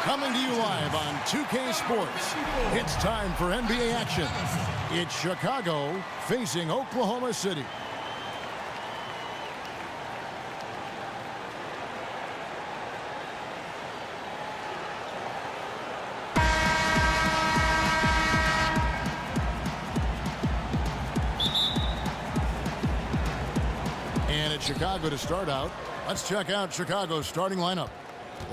Coming to you live on 2K Sports, it's time for NBA action. It's Chicago facing Oklahoma City. And it's Chicago to start out. Let's check out Chicago's starting lineup.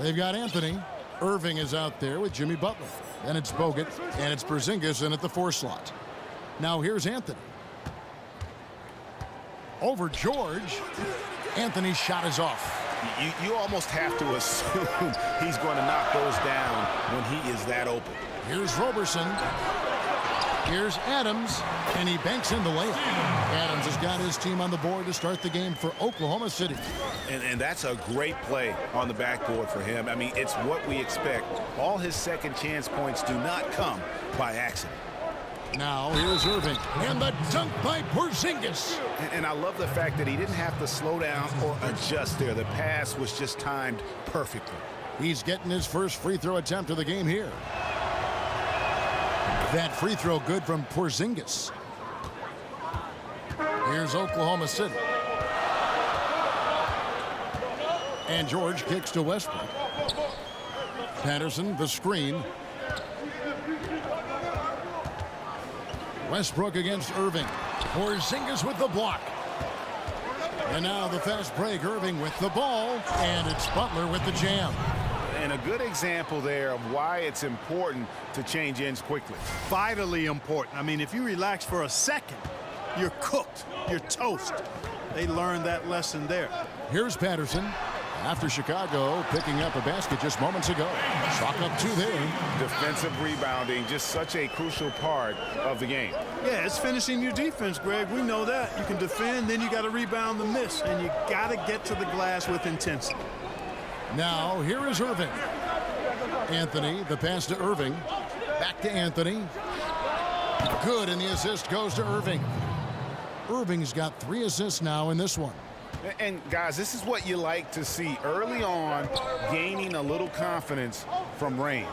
They've got Anthony. Irving is out there with Jimmy Butler. Then it's Bogut, and it's Porzingis in at the 4 slot. Now here's Anthony. Over George. Anthony's shot is off. You almost have to assume he's going to knock those down when he is that open. Here's Roberson. Here's Adams, and he banks in the layup. Adams has got his team on the board to start the game for Oklahoma City. And that's a great play on the backboard for him. I mean, it's what we expect. All his second chance points do not come by accident. Now here's Irving, and the dunk by Porzingis. And I love the fact that he didn't have to slow down or adjust there. The pass was just timed perfectly. He's getting his first free throw attempt of the game here. That free throw good from Porzingis. Here's Oklahoma City. And George kicks to Westbrook. Patterson, the screen. Westbrook against Irving. Porzingis with the block. And now the fast break. Irving with the ball. And it's Butler with the jam. And a good example there of why it's important to change ends quickly. Vitally important. I mean, if you relax for a second, you're cooked. You're toast. They learned that lesson there. Here's Patterson. After Chicago picking up a basket just moments ago. Chalk up 2 there. Defensive rebounding, just such a crucial part of the game. Yeah, it's finishing your defense, Greg. We know that. You can defend, then you got to rebound the miss. And you got to get to the glass with intensity. Now, here is Irving. Anthony, the pass to Irving. Back to Anthony. Good, and the assist goes to Irving. Irving's got 3 assists now in this one. And, guys, this is what you like to see early on, gaining a little confidence from range.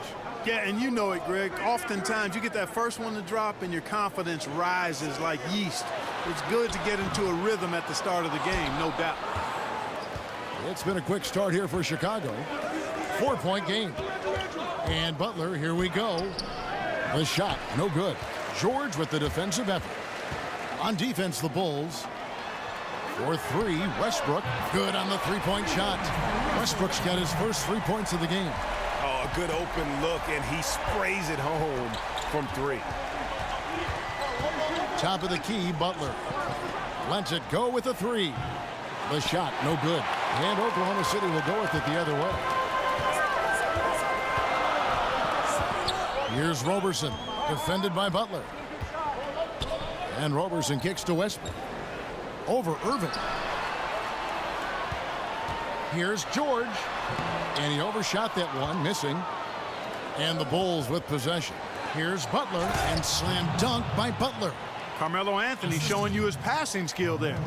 Yeah, and you know it, Greg. Oftentimes, you get that first one to drop, and your confidence rises like yeast. It's good to get into a rhythm at the start of the game, no doubt. It's been a quick start here for Chicago. 4-point game. And Butler, here we go. The shot, no good. George with the defensive effort. On defense, the Bulls. For 3, Westbrook. Good on the 3-point shot. Westbrook's got his first 3 points of the game. Oh, a good open look, and he sprays it home from 3. Top of the key, Butler. Lets it go with a 3. The shot, no good. And Oklahoma City will go with it the other way. Here's Roberson, defended by Butler. And Roberson kicks to Westbrook. Over Irving. Here's George. And he overshot that one, missing. And the Bulls with possession. Here's Butler, and slam dunk by Butler. Carmelo Anthony showing you his passing skill there.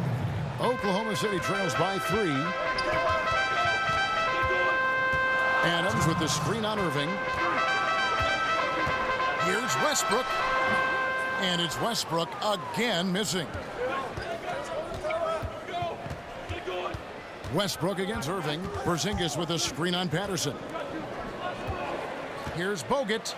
Oklahoma City trails by 3. Adams with the screen on Irving. Here's Westbrook. And it's Westbrook again missing. Westbrook against Irving. Porzingis with a screen on Patterson. Here's Bogut.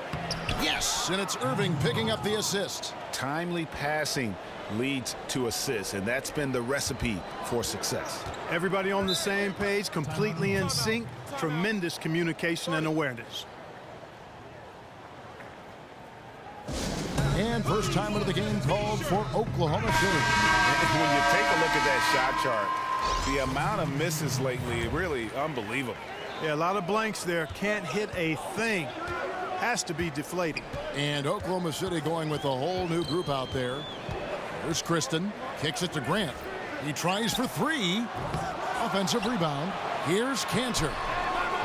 Yes, and it's Irving picking up the assist. Timely passing leads to assists, and that's been the recipe for success. Everybody on the same page, completely in sync. Tremendous communication and awareness. And first time into the game called for Oklahoma City. When you take a look at that shot chart, the amount of misses lately, really unbelievable. Yeah, a lot of blanks there. Can't hit a thing. Has to be deflating. And Oklahoma City going with a whole new group out there. There's Kristen. Kicks it to Grant. He tries for three. Offensive rebound. Here's Cantor.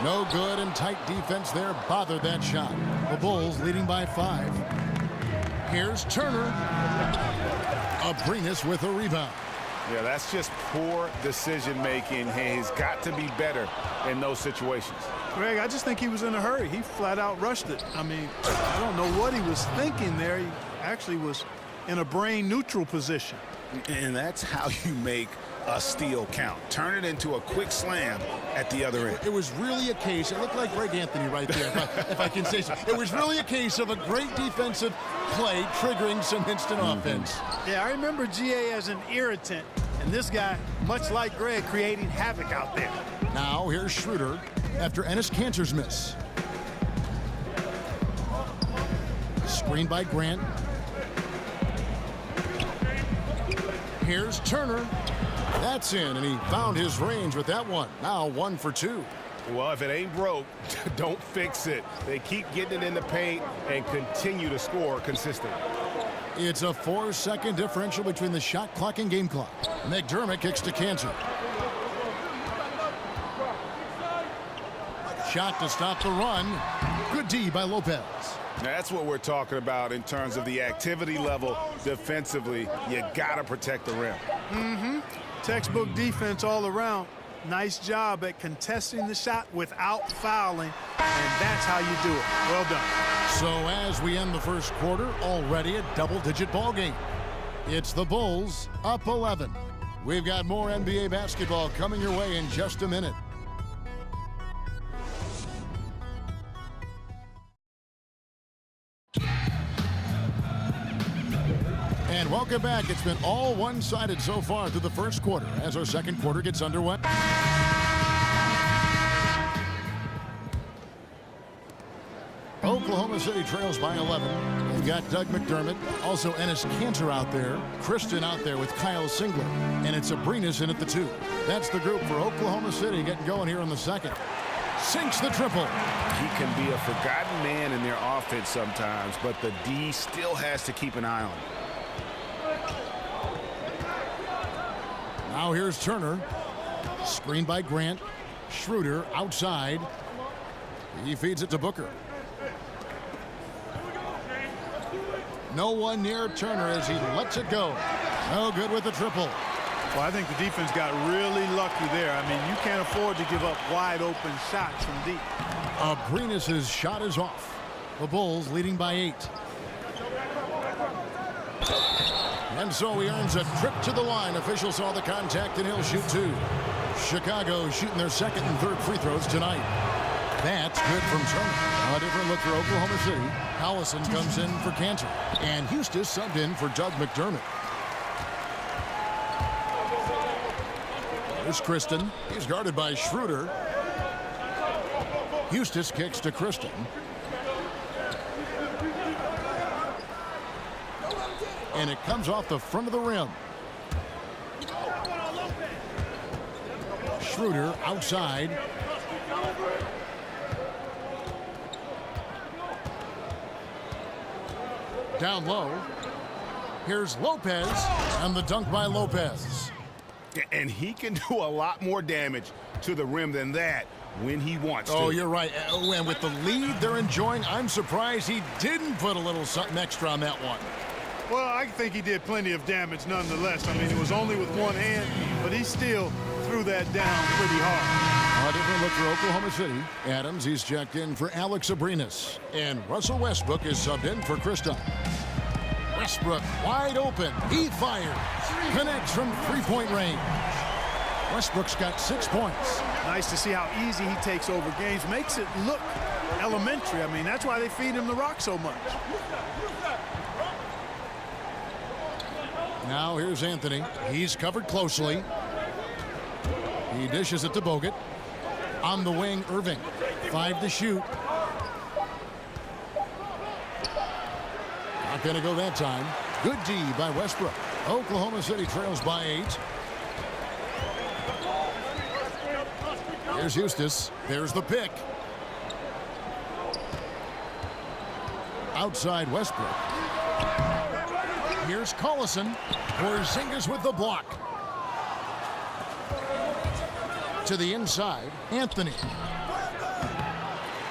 No good, and tight defense there bothered that shot. The Bulls leading by 5. Here's Turner. Abrinas with a rebound. Yeah, that's just poor decision-making. He's got to be better in those situations. Greg, I just think he was in a hurry. He flat out rushed it. I mean, I don't know what he was thinking there. He actually was in a brain-neutral position. And that's how you make a steal count. Turn it into a quick slam at the other end. It was really a case, it looked like Greg Anthony right there, if I can say so. It was really a case of a great defensive play triggering some instant offense. Yeah, I remember GA as an irritant, and this guy, much like Greg, creating havoc out there. Now here's Schroeder after Enes Kanter's miss. Screen by Grant. Here's Turner. That's in, and he found his range with that one. Now 1 for 2. Well, if it ain't broke, don't fix it. They keep getting it in the paint and continue to score consistently. It's a 4-second differential between the shot clock and game clock. McDermott kicks to Cantor. Shot to stop the run. Good D by Lopez. That's what we're talking about in terms of the activity level defensively. You got to protect the rim. Textbook defense all around. Nice job at contesting the shot without fouling, and that's how you do it. Well done. So as we end the first quarter, already a double-digit ball game. It's the Bulls up 11. We've got more NBA basketball coming your way in just a minute. And welcome back. It's been all one-sided so far through the first quarter as our second quarter gets underway. Oklahoma City trails by 11. They've got Doug McDermott, also Enes Kanter out there, Kristen out there with Kyle Singler, and it's Abrinas in at the 2. That's the group for Oklahoma City getting going here in the second. Sinks the triple. He can be a forgotten man in their offense sometimes, but the D still has to keep an eye on him. Now here's Turner. Screened by Grant. Schroeder outside. He feeds it to Booker. No one near Turner as he lets it go. No good with the triple. Well, I think the defense got really lucky there. I mean, you can't afford to give up wide open shots from deep. Abrinas' shot is off. The Bulls leading by 8. And so he earns a trip to the line. Officials saw the contact, and he'll shoot 2. Chicago shooting their second and third free throws tonight. That's good from Turner. A different look for Oklahoma City. Allison comes in for Cantor. And Eustace subbed in for Doug McDermott. There's Kristen. He's guarded by Schroeder. Eustace kicks to Kristen. And it comes off the front of the rim. Schroeder outside. Down low. Here's Lopez, and the dunk by Lopez. And he can do a lot more damage to the rim than that when he wants to. Oh, you're right. And with the lead they're enjoying, I'm surprised he didn't put a little something extra on that one. Well, I think he did plenty of damage nonetheless. I mean, it was only with one hand, but he still threw that down pretty hard. A different look for Oklahoma City. Adams, he's checked in for Alex Abrinas. And Russell Westbrook is subbed in for Kristoff. Westbrook wide open. He fires. Connects from three-point range. Westbrook's got 6 points. Nice to see how easy he takes over games. Makes it look elementary. I mean, that's why they feed him the rock so much. Now here's Anthony. He's covered closely. He dishes it to Bogut. On the wing, Irving. 5 to shoot. Not going to go that time. Good D by Westbrook. Oklahoma City trails by 8. Here's Eustace. There's the pick. Outside Westbrook. Here's Collison. Porzingis with the block. To the inside, Anthony.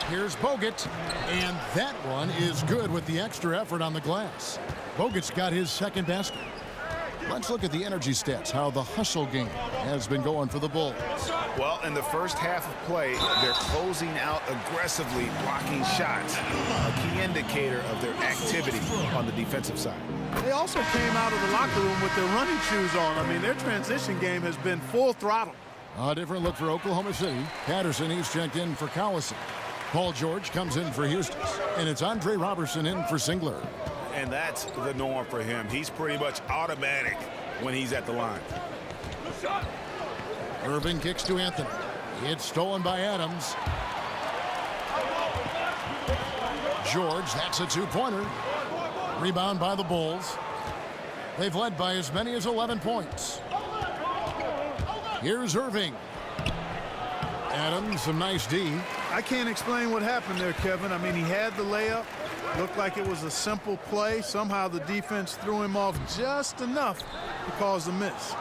Here's Bogut. And that one is good with the extra effort on the glass. Bogut's got his second basket. Let's look at the energy stats, how the hustle game has been going for the Bulls. Well, in the first half of play, they're closing out aggressively, blocking shots, a key indicator of their activity on the defensive side. They also came out of the locker room with their running shoes on. I mean, their transition game has been full throttle. A different look for Oklahoma City. Patterson, he's checked in for Collison. Paul George comes in for Houston. And it's Andre Robertson in for Singler. And that's the norm for him. He's pretty much automatic when he's at the line. Irving kicks to Anthony. It's stolen by Adams. George, that's a two-pointer. Rebound by the Bulls. They've led by as many as 11 points. Here's Irving. Adams, some nice D. I can't explain what happened there, Kevin. I mean, he had the layup. Looked like it was a simple play. Somehow the defense threw him off just enough to cause the miss.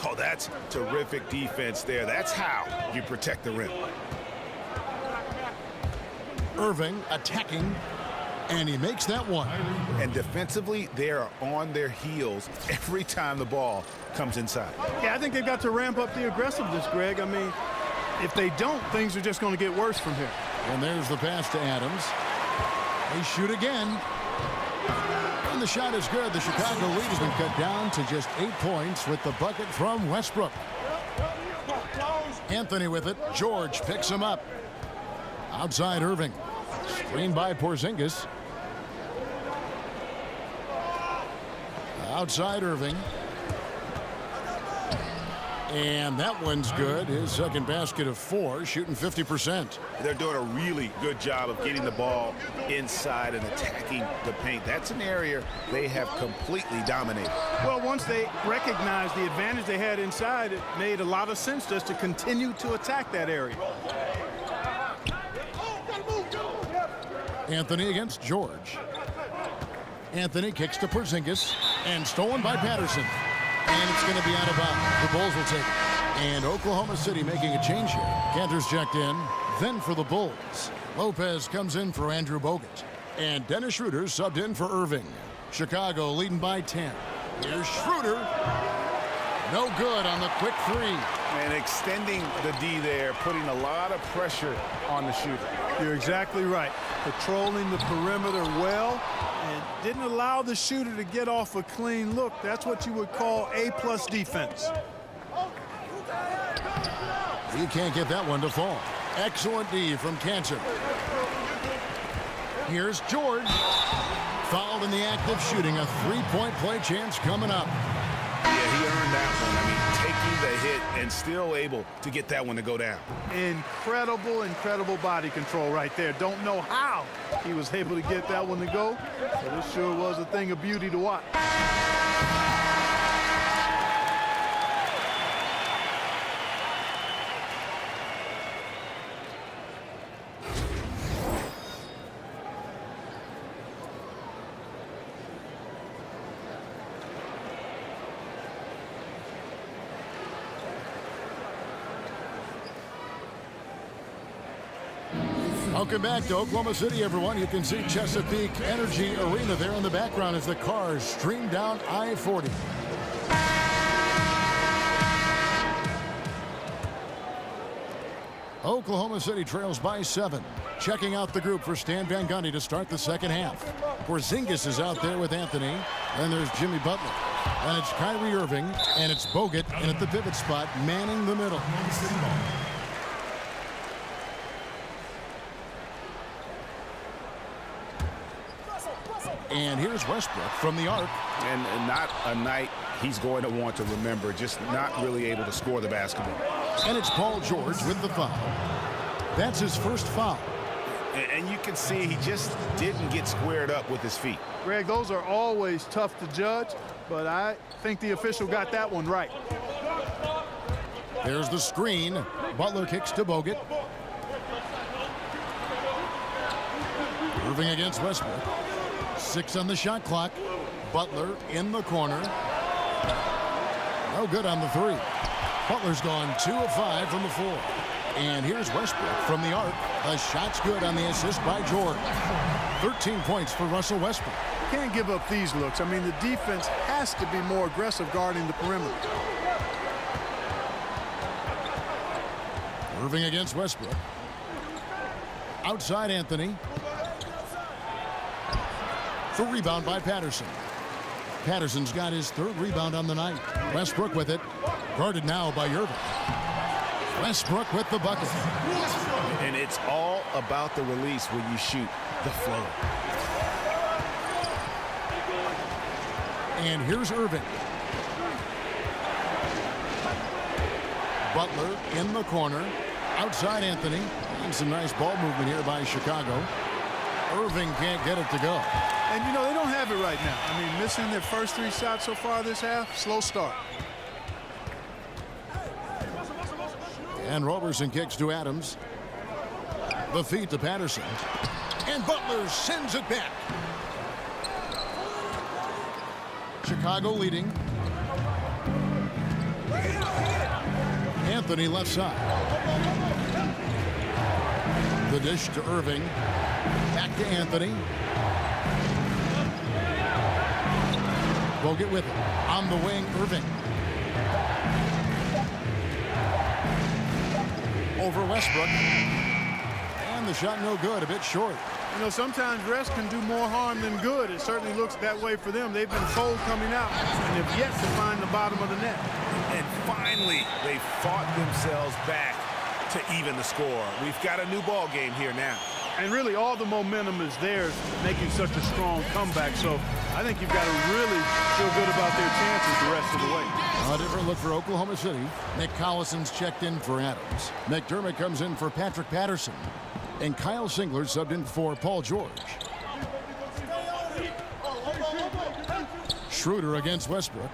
Oh, that's terrific defense there. That's how you protect the rim. Irving attacking, and he makes that one. And defensively, they are on their heels every time the ball comes inside. Yeah, I think they've got to ramp up the aggressiveness, Greg. I mean, if they don't, things are just going to get worse from here. And there's the pass to Adams. They shoot again. And the shot is good. The Chicago lead has been cut down to just 8 points with the bucket from Westbrook. Anthony with it. George picks him up. Outside Irving. Screened by Porzingis. Outside Irving. And that one's good. His second basket of 4, shooting 50%. They're doing a really good job of getting the ball inside and attacking the paint. That's an area they have completely dominated. Well, once they recognized the advantage they had inside, it made a lot of sense just to continue to attack that area. Anthony against George. Anthony kicks to Porzingis and stolen by Patterson. And it's going to be out of bounds. The Bulls will take it. And Oklahoma City making a change here. Cantor's checked in. Then for the Bulls, Lopez comes in for Andrew Bogut. And Dennis Schroeder subbed in for Irving. Chicago leading by 10. Here's Schroeder. No good on the quick 3. And extending the D there, putting a lot of pressure on the shooter. You're exactly right. Patrolling the perimeter well and didn't allow the shooter to get off a clean look. That's what you would call A+ defense. He can't get that one to fall. Excellent D from Cantor. Here's George. Fouled in the act of shooting. A 3-point play chance coming up. Yeah, he earned that one. I mean, taking the hit and still able to get that one to go down. Incredible body control right there. Don't know how he was able to get that one to go, but it sure was a thing of beauty to watch. Welcome back to Oklahoma City, everyone. You can see Chesapeake Energy Arena there in the background as the cars stream down I-40. Oklahoma City trails by 7. Checking out the group for Stan Van Gundy to start the second half. Porzingis is out there with Anthony. Then there's Jimmy Butler. And it's Kyrie Irving, and it's Bogut in at the pivot spot, manning the middle. And here's Westbrook from the arc. And not a night he's going to want to remember, just not really able to score the basketball. And it's Paul George with the foul. That's his first foul. And you can see he just didn't get squared up with his feet. Greg, those are always tough to judge, but I think the official got that one right. There's the screen. Butler kicks to Bogut. Irving against Westbrook. 6 on the shot clock. Butler in the corner. No good on the 3. Butler's gone 2 of 5 from the floor. And here's Westbrook from the arc. The shot's good on the assist by George. 13 points for Russell Westbrook. Can't give up these looks. I mean, the defense has to be more aggressive guarding the perimeter. Irving against Westbrook. Outside Anthony. The rebound by Patterson. Patterson's got his 3rd rebound on the night. Westbrook with it. Guarded now by Irving. Westbrook with the bucket. And it's all about the release when you shoot the flow. And here's Irving. Butler in the corner. Outside Anthony. And some nice ball movement here by Chicago. Irving can't get it to go. And, you know, they don't have it right now. I mean, missing their first 3 shots so far this half, slow start. And Roberson kicks to Adams. The feed to Patterson. And Butler sends it back. Chicago leading. Anthony left side. The dish to Irving. Back to Anthony. Bogut with it. On the wing, Irving. Over Westbrook. And the shot no good, a bit short. You know, sometimes rest can do more harm than good. It certainly looks that way for them. They've been cold coming out and have yet to find the bottom of the net. And finally, they fought themselves back to even the score. We've got a new ball game here now. And really, all the momentum is theirs, making such a strong comeback. So I think you've got to really feel good about their chances the rest of the way. A different look for Oklahoma City. Nick Collison's checked in for Adams. McDermott comes in for Patrick Patterson. And Kyle Singler subbed in for Paul George. Schroeder against Westbrook.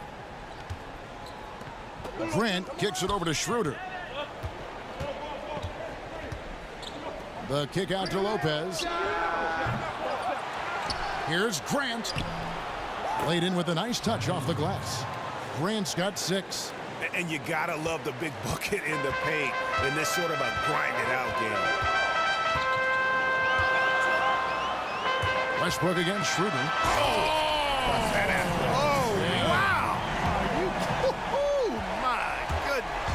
Grant kicks it over to Schroeder. The kick out to Lopez. Here's Grant. Laid in with a nice touch off the glass. Grant's got 6. And you gotta love the big bucket in the paint in this sort of a grind-it-out game. Westbrook against Schroeder. What's that after? Oh, Yeah. wow. My goodness.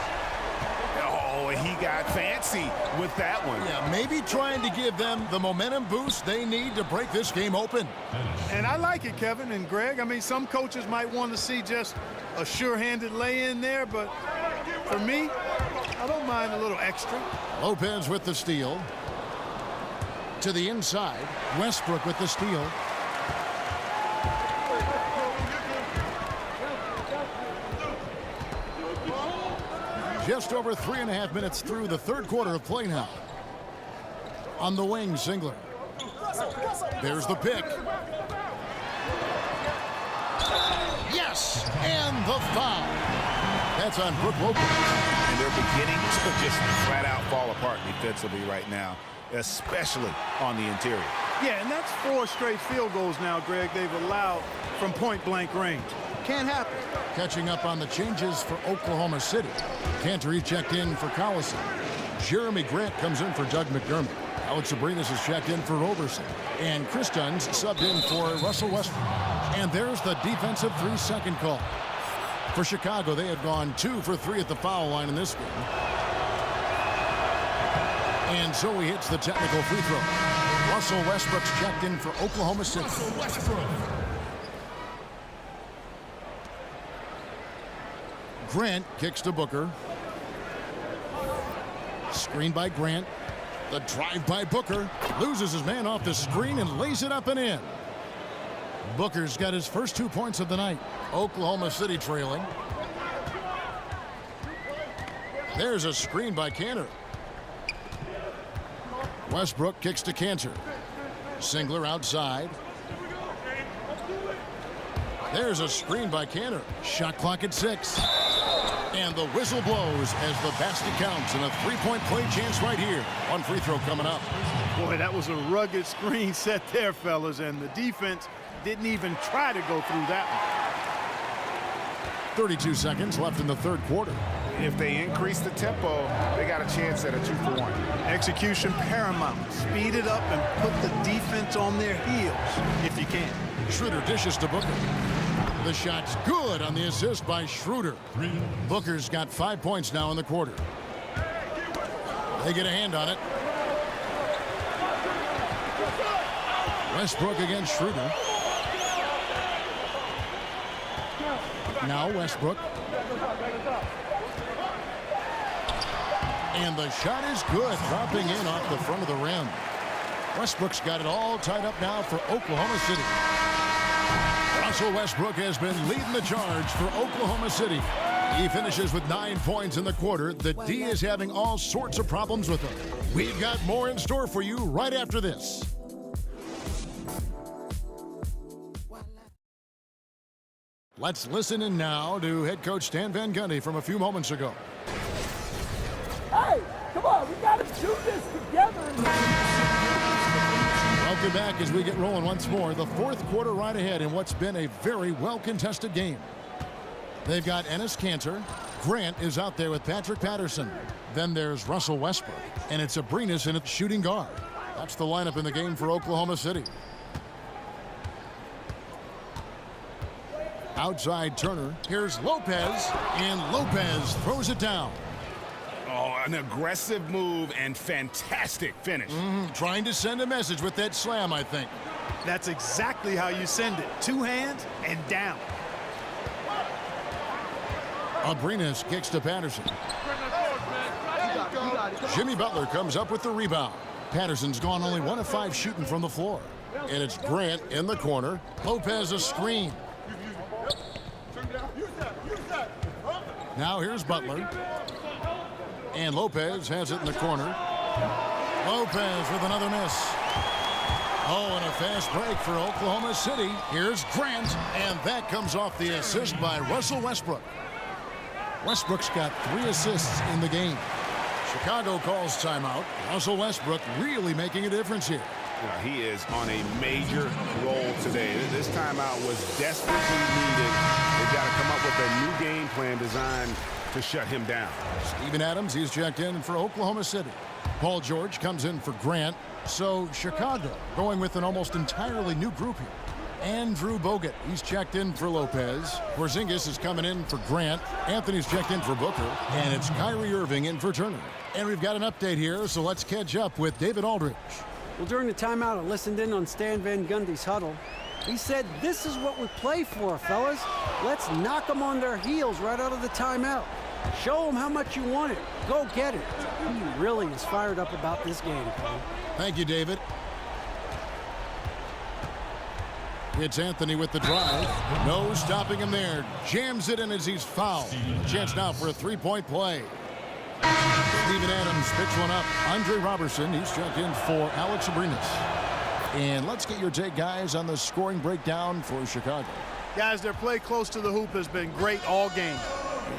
Oh, and he got fancy with that one. Yeah, maybe trying to give them the momentum boost they need to break this game open. And I like it, Kevin and Greg. I mean, some coaches might want to see just a sure-handed lay-in there, but for me, I don't mind a little extra. Lopez with the steal. To the inside. Westbrook with the steal. Just over 3.5 minutes through the 3rd quarter of play now. On the wing, Singler. There's the pick. Yes! And the foul. That's on Brook Lopez. And they're beginning to just flat out fall apart defensively right now, especially on the interior. Yeah, and that's 4 straight field goals now, Greg, they've allowed from point-blank range. Can't happen. Catching up on the changes for Oklahoma City. Cantor checked in for Collison. Jeremy Grant comes in for Doug McDermott. Alex Abrinas is checked in for Roberson. And Chris Dunn's subbed in for Russell Westbrook. And there's the defensive 3-second call. For Chicago, they had gone 2 for 3 at the foul line in this game. And so he hits the technical free throw. Russell Westbrook's checked in for Oklahoma City. Grant kicks to Booker. Screen by Grant. The drive by Booker. Loses his man off the screen and lays it up and in. Booker's got his first 2 points of the night. Oklahoma City trailing. There's a screen by Cantor. Westbrook kicks to Cantor. Singler outside. There's a screen by Cantor. Shot clock at 6. And the whistle blows as the basket counts and a three-point play chance right here. One free throw coming up. Boy, that was a rugged screen set there, fellas, and the defense didn't even try to go through that one. 32 seconds left in the third quarter. If they increase the tempo, they got a chance at a 2-for-1. Execution paramount. Speed it up and put the defense on their heels if you can. Schroeder dishes to Booker. The shot's good on the assist by Schroeder. Booker's got 5 points now in the quarter. They get a hand on it. Westbrook against Schroeder. Now Westbrook. And the shot is good, dropping in off the front of the rim. Westbrook's got it all tied up now for Oklahoma City. Russell Westbrook has been leading the charge for Oklahoma City. He finishes with 9 points in the quarter. The D is having all sorts of problems with him. We've got more in store for you right after this. Let's listen in now to head coach Stan Van Gundy from a few moments ago. Hey, come on, we got to do this together. Welcome back as we get rolling once more. The fourth quarter right ahead in what's been a very well-contested game. They've got Enes Kanter. Grant is out there with Patrick Patterson. Then there's Russell Westbrook. And it's Abrinas in at shooting guard. That's the lineup in the game for Oklahoma City. Outside Turner. Here's Lopez. And Lopez throws it down. Oh, an aggressive move and fantastic finish. Trying to send a message with that slam, I think. That's exactly how you send it. 2 hands and down. Abrinas kicks to Patterson. Jimmy Butler comes up with the rebound. Patterson's gone only 1 of 5 shooting from the floor. And it's Grant in the corner. Lopez a screen. Now here's Butler. And Lopez has it in the corner. Lopez with another miss. Oh, and a fast break for Oklahoma City. Here's Grant, and that comes off the assist by Russell Westbrook. Westbrook's got 3 assists in the game. Chicago calls timeout. Russell Westbrook really making a difference here. Well, he is on a major role today. This timeout was desperately needed. They've got to come up with a new game plan designed to shut him down. Steven Adams, he's checked in for Oklahoma City. Paul George comes in for Grant. So Chicago going with an almost entirely new group here. Andrew Bogut, he's checked in for Lopez. Porzingis is coming in for Grant. Anthony's checked in for Booker. And it's Kyrie Irving in for Turner. And we've got an update here, so let's catch up with David Aldridge. Well, during the timeout, I listened in on Stan Van Gundy's huddle. He said, this is what we play for, fellas. Let's knock them on their heels right out of the timeout. Show them how much you want it. Go get it. He really is fired up about this game, Cole. Thank you, David. It's Anthony with the drive. No stopping him there. Jams it in as he's fouled. Chance now for a three-point play. Steven Adams picks one up. Andre Robertson, he's checked in for Alex Abrinas. And let's get your take, guys, on the scoring breakdown for Chicago. Guys, their play close to the hoop has been great all game.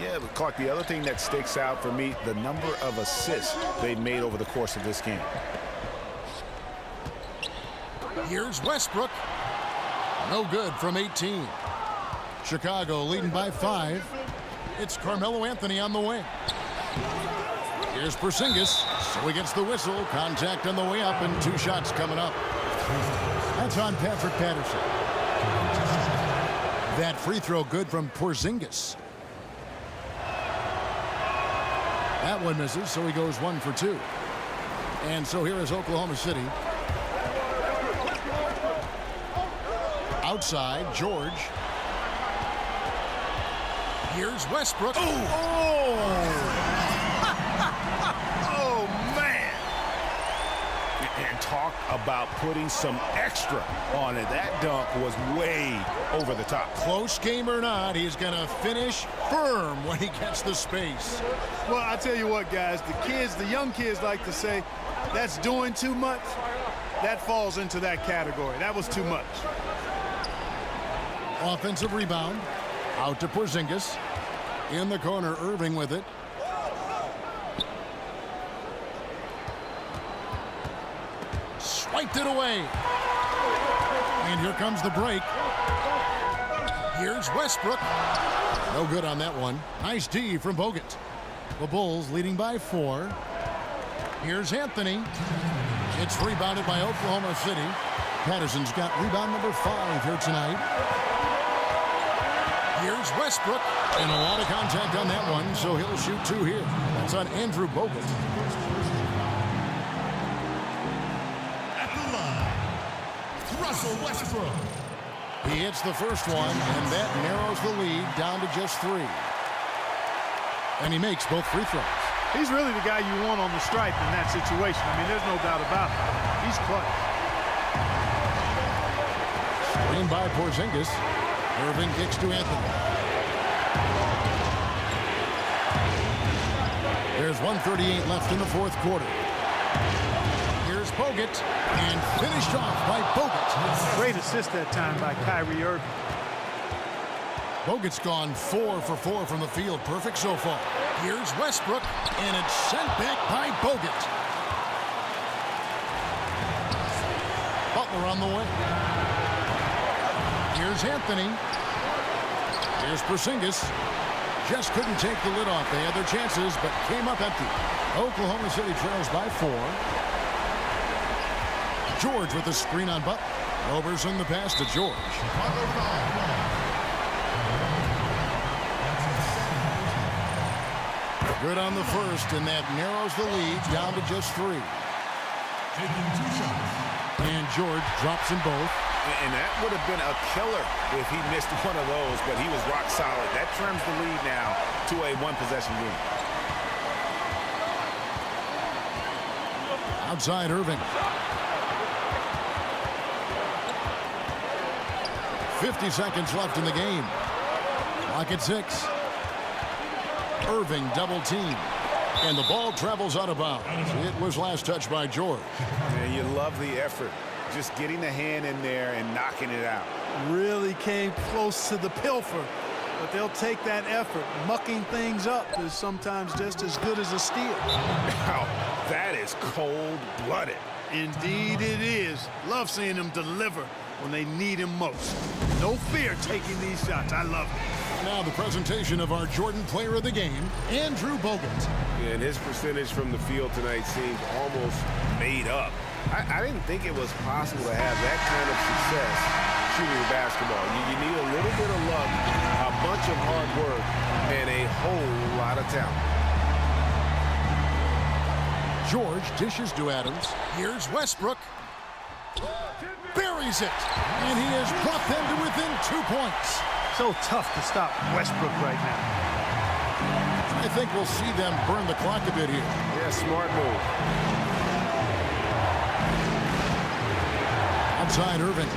Yeah, but Clark, the other thing that sticks out for me, the number of assists they've made over the course of this game. Here's Westbrook. No good from 18. Chicago leading by 5. It's Carmelo Anthony on the wing. Here's Porzingis. So he gets the whistle. Contact on the way up and 2 shots coming up. That's on Patrick Patterson. That free throw good from Porzingis. That one misses, so he goes 1 for 2. And so here is Oklahoma City. Outside, George. Here's Westbrook. Oh, man. And talk about putting some extra on it. That dunk was way over the top. Close game or not, he's going to finish firm when he gets the space. Well, I tell you what, guys, the young kids like to say, that's doing too much. That falls into that category. That was too much. Offensive rebound. Out to Porzingis. In the corner, Irving with it. Swiped it away. And here comes the break. Here's Westbrook. No good on that one. Nice D from Bogut. The Bulls leading by 4. Here's Anthony. It's rebounded by Oklahoma City. Patterson's got rebound number 5 here tonight. Here's Westbrook. And a lot of contact on that one, so he'll shoot 2 here. That's on Andrew Bogut. At the line, Russell Westbrook. He hits the first one, and that narrows the lead down to just 3. And he makes both free throws. He's really the guy you want on the stripe in that situation. I mean, there's no doubt about it. He's clutch. Screen by Porzingis. Irving kicks to Anthony. There's 1:38 left in the fourth quarter. Here's Bogut, and finished off by Bogut. Great assist that time by Kyrie Irving. Bogut's gone 4 for 4 from the field. Perfect so far. Here's Westbrook, and it's sent back by Bogut. Butler on the way. Here's Anthony. Here's Porzingis. Just couldn't take the lid off. They had their chances, but came up empty. Oklahoma City trails by 4. George with the screen on Butler. Roberson the pass to George. Good on the first, and that narrows the lead down to just 3. Taking 2 shots. And George drops them both. And that would have been a killer if he missed one of those, but he was rock solid. That trims the lead now to a 1-possession game. Outside Irving. 50 seconds left in the game. Clock at 6. Irving double team. And the ball travels out of bounds. It was last touched by George. And you love the effort. Just getting the hand in there and knocking it out. Really came close to the pilfer, but they'll take that effort. Mucking things up is sometimes just as good as a steal. Wow, that is cold-blooded. Indeed it is. Love seeing them deliver when they need him most. No fear taking these shots. I love it. Now the presentation of our Jordan Player of the Game, Andrew Bogut. And his percentage from the field tonight seemed almost made up. I didn't think it was possible to have that kind of success shooting the basketball. You need a little bit of luck, a bunch of hard work, and a whole lot of talent. George dishes to Adams. Here's Westbrook. Buries it. And he has brought them to within 2 points. So tough to stop Westbrook right now. I think we'll see them burn the clock a bit here. Yeah, smart move. Outside Irving.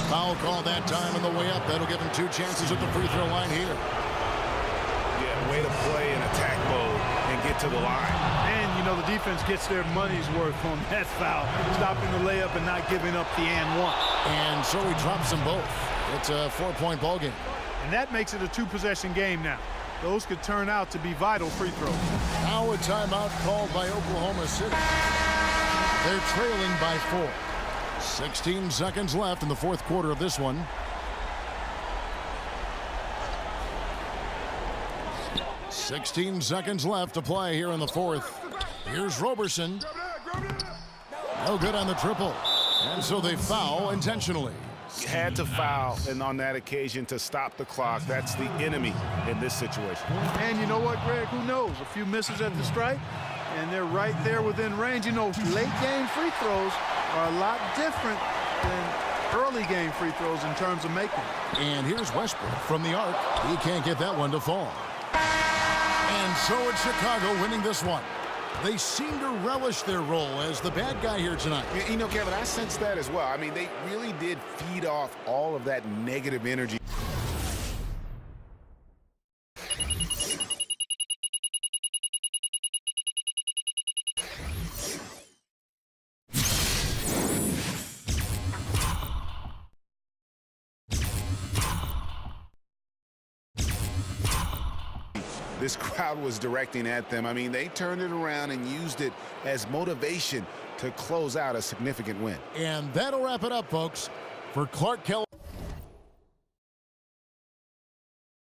Foul call that time on the way up. That'll give him 2 chances at the free throw line here. Yeah, way to play in attack mode and get to the line. And, you know, the defense gets their money's worth on that foul. Stopping the layup and not giving up the and 1. And so he drops them both. It's a 4-point ball game. And that makes it a 2-possession game now. Those could turn out to be vital free throws. Now a timeout called by Oklahoma City. They're trailing by 4. 16 seconds left in the fourth quarter of this one. "16 seconds left to play here in the fourth. Here's Roberson. No good on the triple. And so they foul intentionally. Had to foul, and on that occasion to stop the clock. That's the enemy in this situation. And you know what, Greg? Who knows? A few misses at the stripe, and they're right there within range. You know, late game free throws are a lot different than early game free throws in terms of making. And here's Westbrook from the arc. He can't get that one to fall. And so it's Chicago winning this one. They seem to relish their role as the bad guy here tonight. You know, Kevin, I sense that as well. I mean, they really did feed off all of that negative energy. This crowd was directing at them. I mean, they turned it around and used it as motivation to close out a significant win. And that'll wrap it up, folks. For Clark Kelly.